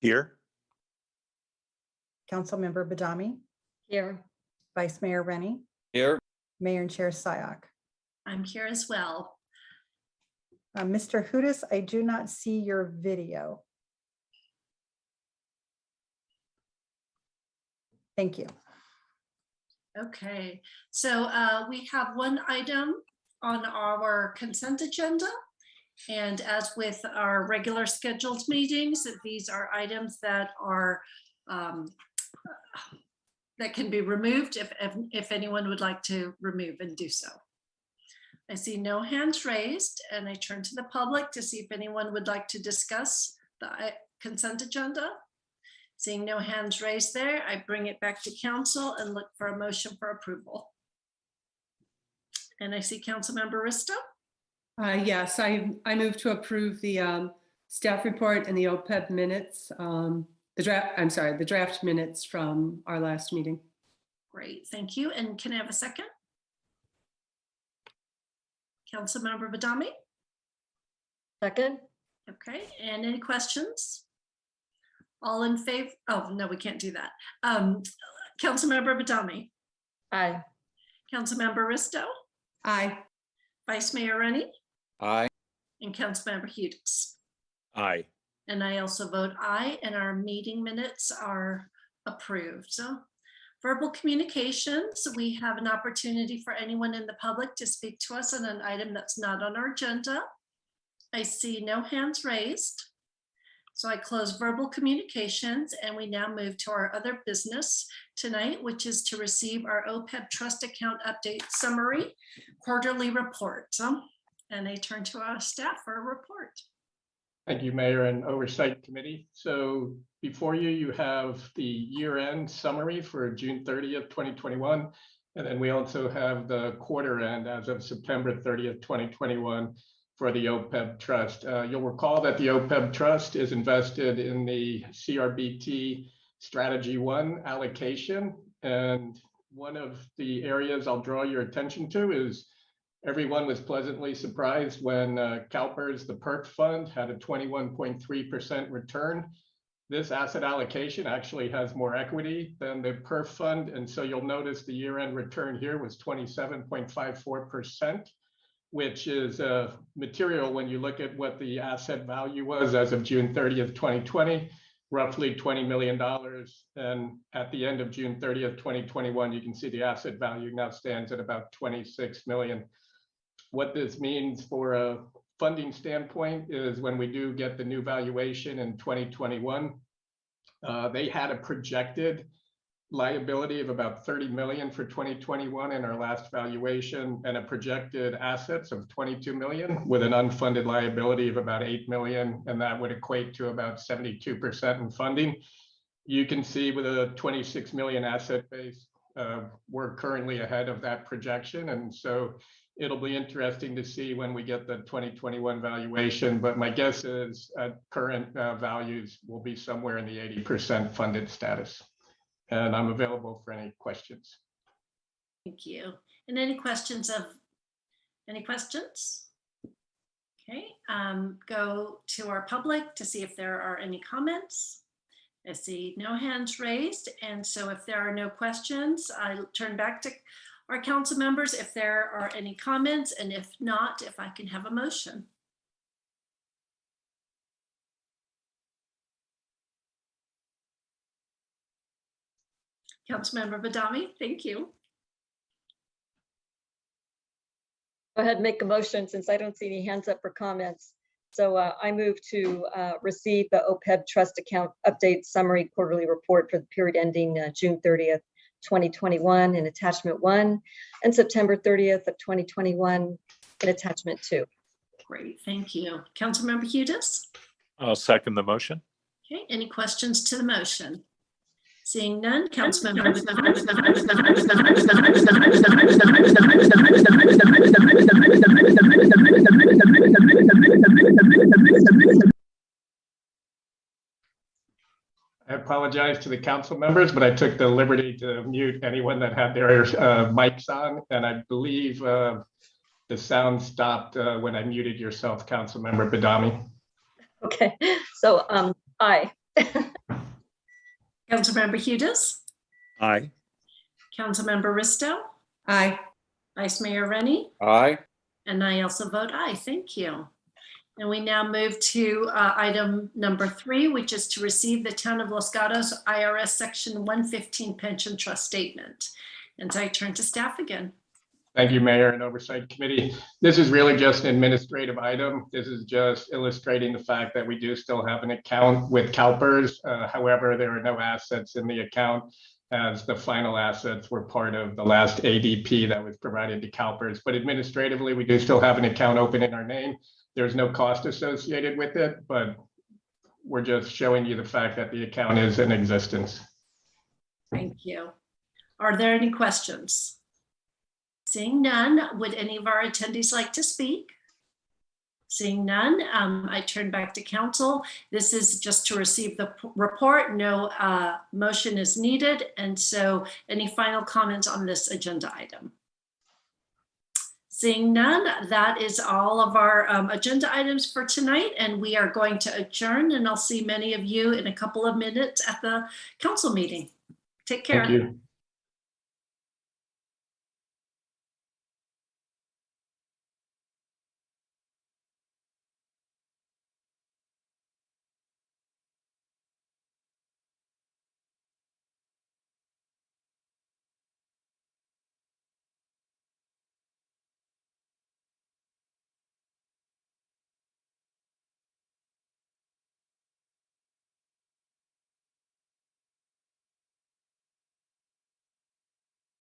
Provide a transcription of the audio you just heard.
Here. Councilmember Badami, Here. Vice Mayor Rennie, Here. Mayor and Chair Sayak. I'm here as well. Mr. Hudis, I do not see your video. Thank you. Okay, so we have one item on our consent agenda. And as with our regular scheduled meetings, these are items that are that can be removed if anyone would like to remove and do so. I see no hands raised, and I turn to the public to see if anyone would like to discuss the consent agenda. Seeing no hands raised there, I bring it back to council and look for a motion for approval. And I see Councilmember Risto. Yes, I move to approve the staff report and the OPEB minutes, the draft minutes from our last meeting. Great, thank you. And can I have a second? Councilmember Badami. Second. Okay, and any questions? All in favor? Oh, no, we can't do that. Councilmember Badami, Aye. Councilmember Risto, Aye. Vice Mayor Rennie, Aye. and Councilmember Hudis. Aye. And I also vote aye, and our meeting minutes are approved. So verbal communications, we have an opportunity for anyone in the public to speak to us on an item that's not on our agenda. I see no hands raised. So I close verbal communications, and we now move to our other business tonight, which is to receive our OPEB trust account update summary quarterly report. And I turn to our staff for a report. Thank you, Mayor and Oversight Committee. So before you, you have the year-end summary for June 30th, 2021. And then we also have the quarter end as of September 30th, 2021 for the OPEB trust. You'll recall that the OPEB trust is invested in the CRBT Strategy 1 allocation. And one of the areas I'll draw your attention to is everyone was pleasantly surprised when CalPERS, the PERC fund, had a 21.3% return. This asset allocation actually has more equity than the PERF fund. And so you'll notice the year-end return here was 27.54%, which is material when you look at what the asset value was as of June 30th, 2020, roughly $20 million. And at the end of June 30th, 2021, you can see the asset value now stands at about 26 million. What this means for a funding standpoint is when we do get the new valuation in 2021, they had a projected liability of about 30 million for 2021 in our last valuation, and a projected assets of 22 million with an unfunded liability of about 8 million, and that would equate to about 72% in funding. You can see with a 26 million asset base, we're currently ahead of that projection, and so it'll be interesting to see when we get the 2021 valuation, but my guess is at current values will be somewhere in the 80% funded status. And I'm available for any questions. Thank you. And any questions? Okay, go to our public to see if there are any comments. I see no hands raised. And so if there are no questions, I'll turn back to our council members if there are any comments, and if not, if I can have a motion. Councilmember Badami, thank you. Go ahead and make a motion since I don't see any hands up for comments. So I move to receive the OPEB trust account update summary quarterly report for the period ending June 30th, 2021 in attachment 1 and September 30th of 2021 in attachment 2. Great, thank you. Councilmember Hudis? I'll second the motion. Okay, any questions to the motion? Seeing none, Councilmember. I apologize to the council members, but I took the liberty to mute anyone that had their mics on, and I believe the sound stopped when I muted yourself, Councilmember Badami. Okay, so aye. Councilmember Hudas, Aye. Councilmember Risto, Aye. Vice Mayor Rennie, Aye. and I also vote aye. Thank you. And we now move to item number 3, which is to receive the Town of Los Gatos IRS Section 115 Pension Trust Statement. And so I turn to staff again. Thank you, Mayor and Oversight Committee. This is really just an administrative item. This is just illustrating the fact that we do still have an account with CalPERS. However, there are no assets in the account, as the final assets were part of the last ADP that was provided to CalPERS. But administratively, we do still have an account open in our name. There's no cost associated with it, but we're just showing you the fact that the account is in existence. Thank you. Are there any questions? Seeing none, would any of our attendees like to speak? Seeing none, I turn back to council. This is just to receive the report. No motion is needed. And so any final comments on this agenda item? Seeing none, that is all of our agenda items for tonight, and we are going to adjourn, and I'll see many of you in a couple of minutes at the council meeting. Take care. Thank you.